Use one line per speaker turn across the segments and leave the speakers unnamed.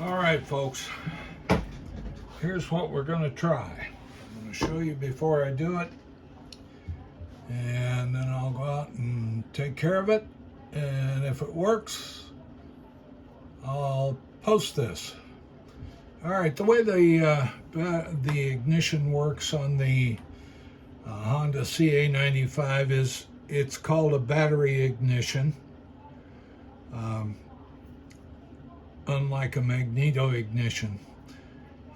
All right, folks, here's what we're going to try. I'm going to show you before I do it, and then I'll go out and take care of it, and if it works, I'll post this. All right, the way the ignition works on the Honda CA95 is it's called a battery ignition. Unlike a magneto ignition,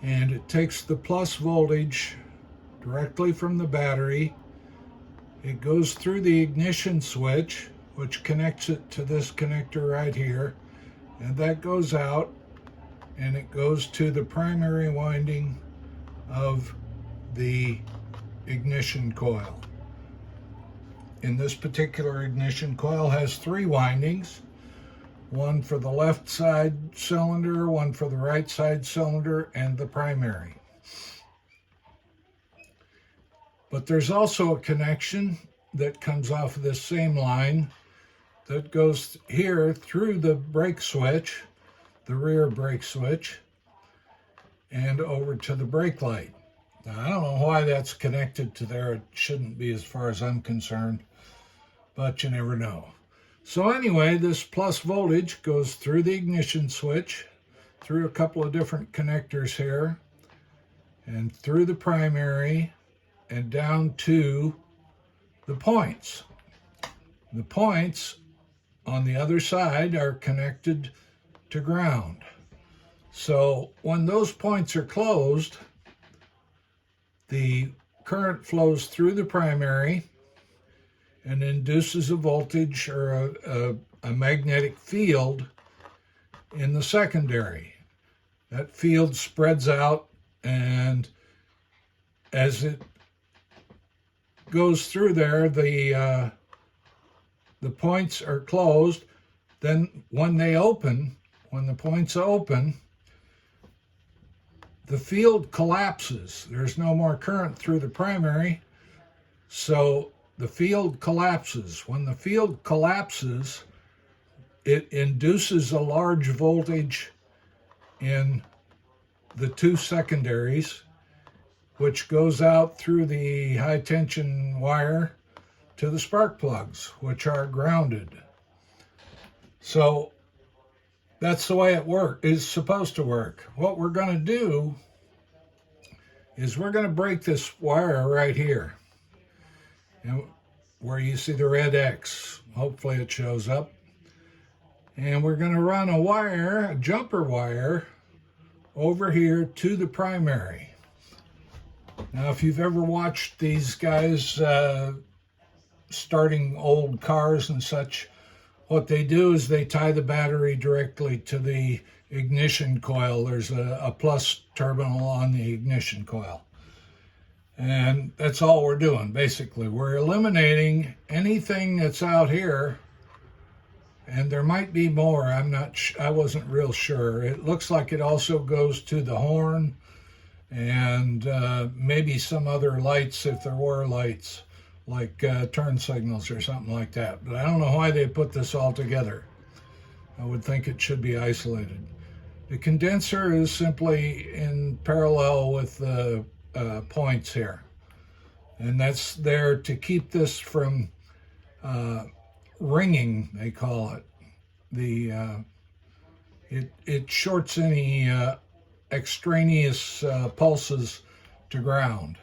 and it takes the plus voltage directly from the battery. It goes through the ignition switch, which connects it to this connector right here, and that goes out and it goes to the primary winding of the ignition coil. In this particular ignition coil has 3 windings. One for the left side cylinder, one for the right side cylinder, and the primary. But there's also a connection that comes off of this same line that goes here through the brake switch, the rear brake switch, and over to the brake light. Now, I don't know why that's connected to there. It shouldn't be as far as I'm concerned, but you never know. So anyway, this plus voltage goes through the ignition switch, through a couple of different connectors here, and through the primary, and down to the points. The points on the other side are connected to ground. So when those points are closed, the current flows through the primary and induces a voltage or a magnetic field in the secondary. That field spreads out, and as it goes through there, the points are closed. Then when the points open, the field collapses. There's no more current through the primary, so the field collapses. When the field collapses, it induces a large voltage in the 2 secondaries, which goes out through the high tension wire to the spark plugs, which are grounded. So that's the way is supposed to work. What we're going to do is we're going to break this wire right here, and where you see the red X. Hopefully it shows up. And we're going to run a jumper wire, over here to the primary. Now, if you've ever watched these guys starting old cars and such, what they do is they tie the battery directly to the ignition coil. There's a plus terminal on the ignition coil. And that's all we're doing, basically. We're eliminating anything that's out here, and there might be more. I wasn't real sure. It looks like it also goes to the horn and maybe some other lights, if there were lights, like turn signals or something like that. But I don't know why they put this all together. I would think it should be isolated. The condenser is simply in parallel with the points here, and that's there to keep this from ringing, they call it. It shorts any extraneous pulses to ground.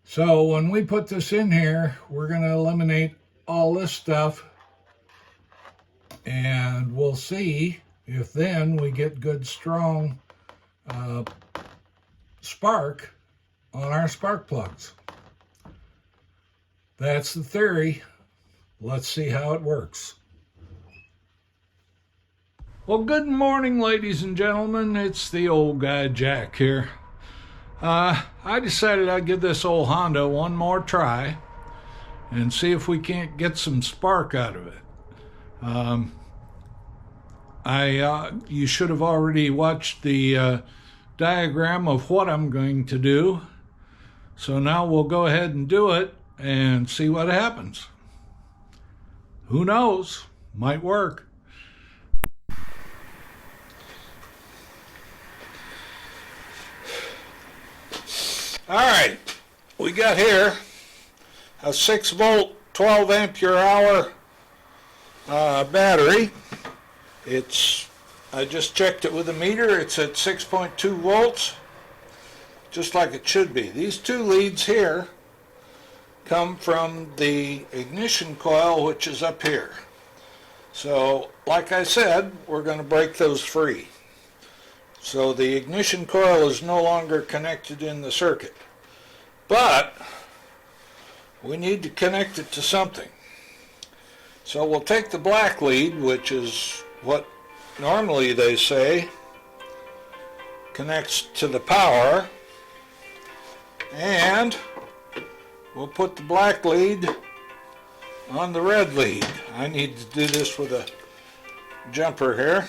So when we put this in here, we're going to eliminate all this stuff, and we'll see if then we get good strong spark on our spark plugs. That's the theory. Let's see how it works. Well, good morning, ladies and gentlemen. It's the old guy Jack here. I decided I'd give this old Honda one more try and see if we can't get some spark out of it. You should have already watched the diagram of what I'm going to do. So now we'll go ahead and do it and see what happens. Who knows? Might work. Alright, we got here a 6 volt 12 ampere hour battery. I just checked it with a meter. It's at 6.2 volts, just like it should be. These two leads here come from the ignition coil, which is up here. So, like I said, we're going to break those free. So the ignition coil is no longer connected in the circuit. But we need to connect it to something. So we'll take the black lead, which is what normally they say connects to the power, and we'll put the black lead on the red lead. I need to do this with a jumper here.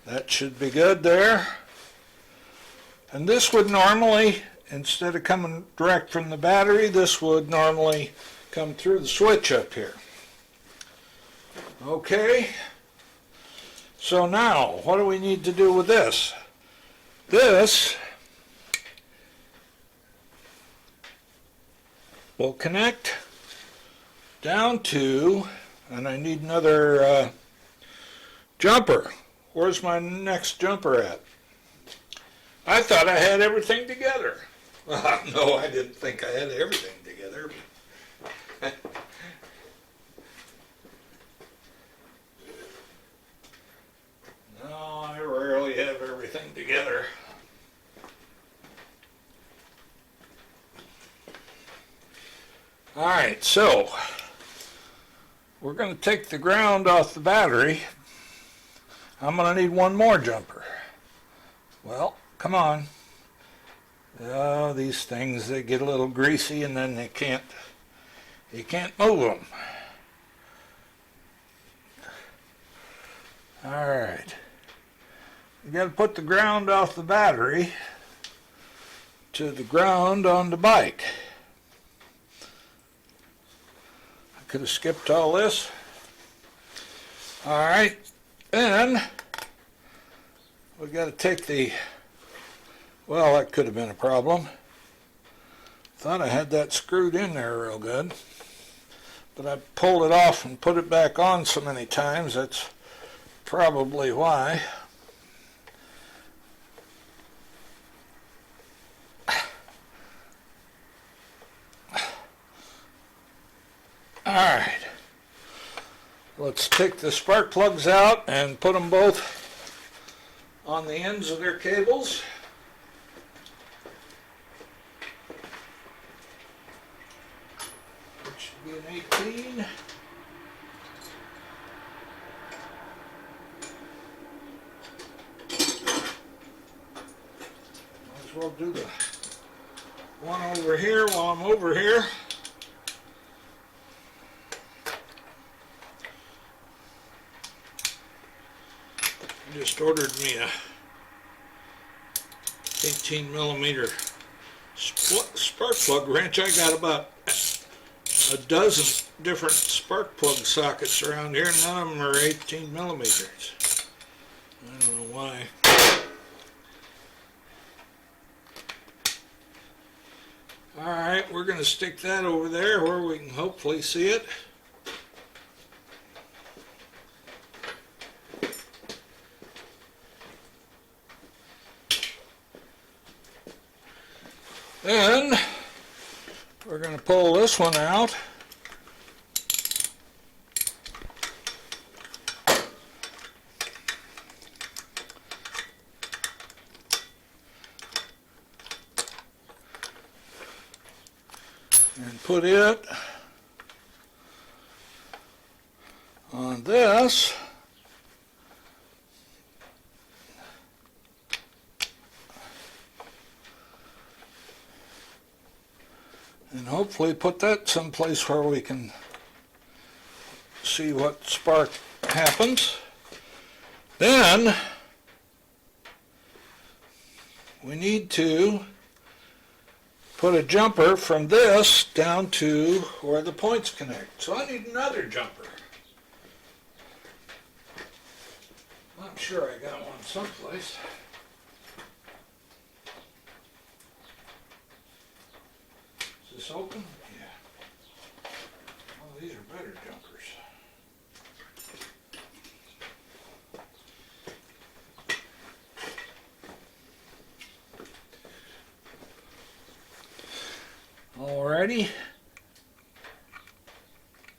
That should be good there. And this would normally, instead of coming direct from the battery, this would normally come through the switch up here. Okay, so now what do we need to do with this? This will connect down to, and I need another jumper. Where's my next jumper at? I thought I had everything together. Well, no, I didn't think I had everything together. No, I rarely have everything together. Alright, so we're going to take the ground off the battery. I'm going to need one more jumper. Well, come on. Oh, these things, they get a little greasy and then you can't move them. Alright. You got to put the ground off the battery to the ground on the bike. I could have skipped all this. Alright. Then we got to take the, well, that could have been a problem. Thought I had that screwed in there real good, but I pulled it off and put it back on so many times. That's probably why. All right. Let's take the spark plugs out and put them both on the ends of their cables. Which should be an 18. Might as well do the one over here while I'm over here. Just ordered me a 18 millimeter spark plug wrench. I got about a dozen different spark plug sockets around here. None of them are 18 millimeters. I don't know why. Alright, we're going to stick that over there where we can hopefully see it. Then we're going to pull this one out. And put it on this. And hopefully put that someplace where we can see what spark happens. Then we need to put a jumper from this down to where the points connect. So I need another jumper. I'm sure I got one someplace. this open? Yeah. Oh, these are better jumpers. Alrighty.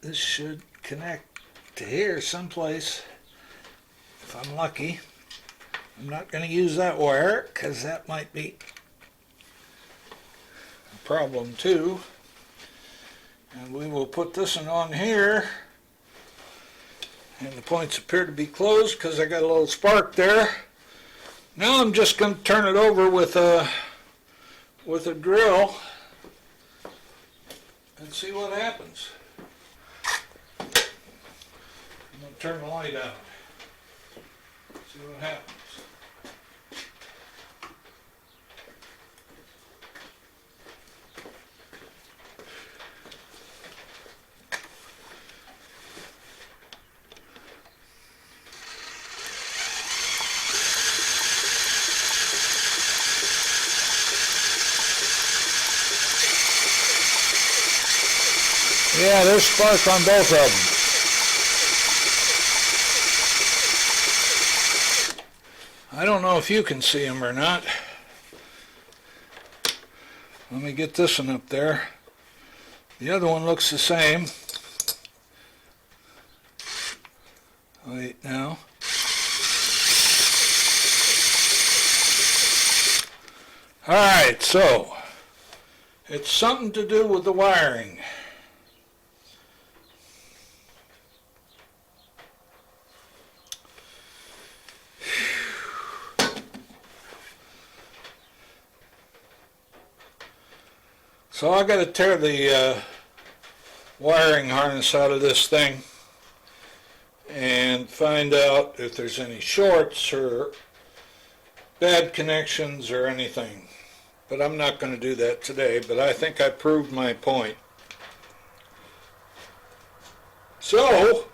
This should connect to here someplace if I'm lucky. I'm not going to use that wire because that might be a problem too. And we will put this one on here. And the points appear to be closed because I got a little spark there. Now I'm just going to turn it over with a drill and see what happens. I'm going to turn the light out. See what happens. Yeah, there's spark on both of them. I don't know if you can see them or not. Let me get this one up there. The other one looks the same. Wait now. Alright, so it's something to do with the wiring. So I got to tear the wiring harness out of this thing and find out if there's any shorts or bad connections or anything. But I'm not going to do that today, but I think I proved my point. So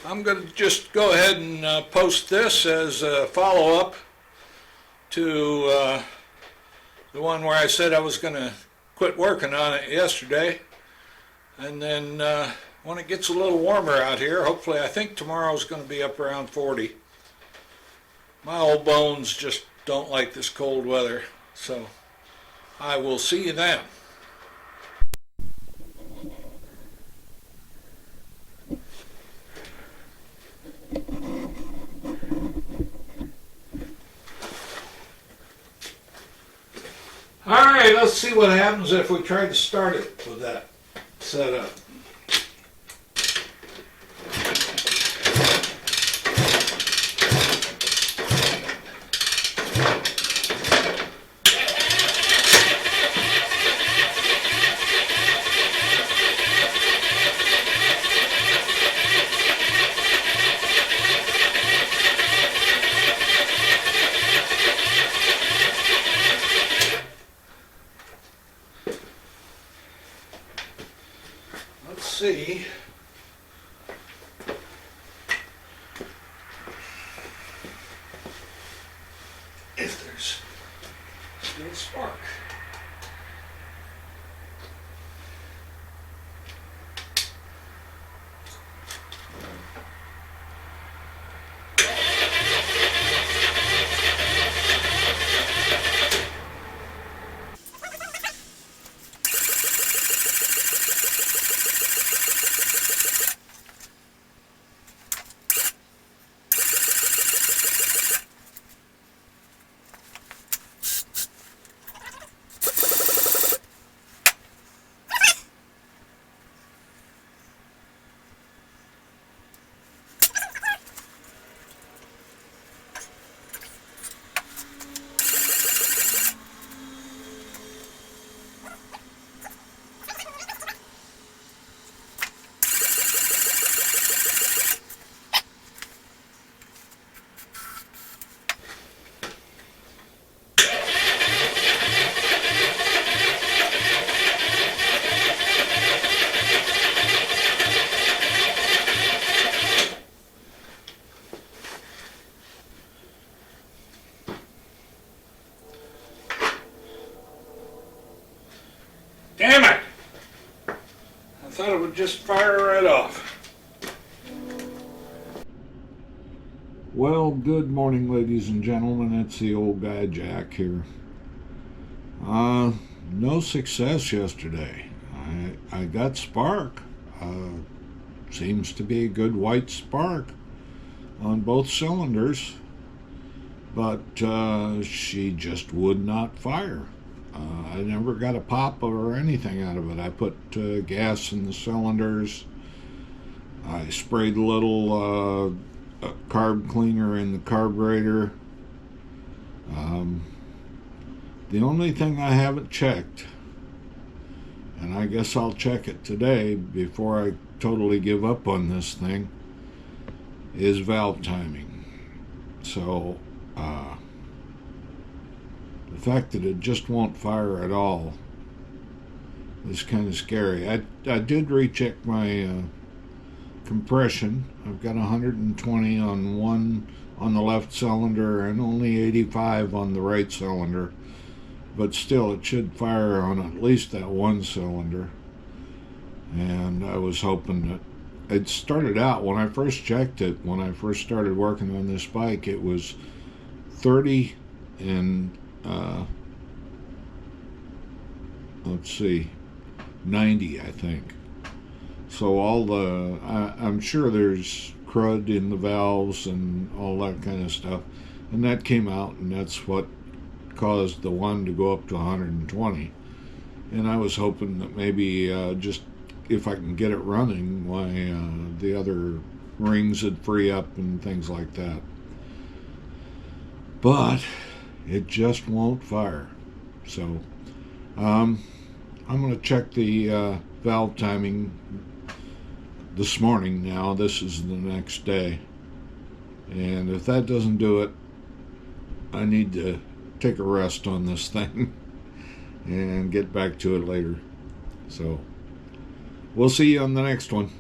I'm going to just go ahead and post this as a follow-up to the one where I said I was going to quit working on it yesterday. And then when it gets a little warmer out here, hopefully, I think tomorrow's going to be up around 40. My old bones just don't like this cold weather, so I will see you then. Alright, let's see what happens if we try to start it with that setup. just fire right off. Well, good morning, ladies and gentlemen. It's the old guy Jack here. No success yesterday. I got spark. Seems to be a good white spark on both cylinders, but she just would not fire. I never got a pop or anything out of it. I put gas in the cylinders. I sprayed a little carb cleaner in the carburetor. The only thing I haven't checked, and I guess I'll check it today before I totally give up on this thing, is valve timing. So the fact that it just won't fire at all is kind of scary. I did recheck my compression. I've got 120 on the left cylinder and only 85 on the right cylinder, but still it should fire on at least that one cylinder. And I was hoping that it started out, when I first checked it, when I first started working on this bike, it was 30 and let's see, 90, I think. So all the, I'm sure there's crud in the valves and all that kind of stuff, and that came out, and that's what caused the one to go up to 120. And I was hoping that maybe just if I can get it running, why the other rings would free up and things like that. But it just won't fire. So I'm going to check the valve timing this morning now. This is the next day. And if that doesn't do it, I need to take a rest on this thing and get back to it later. So we'll see you on the next one.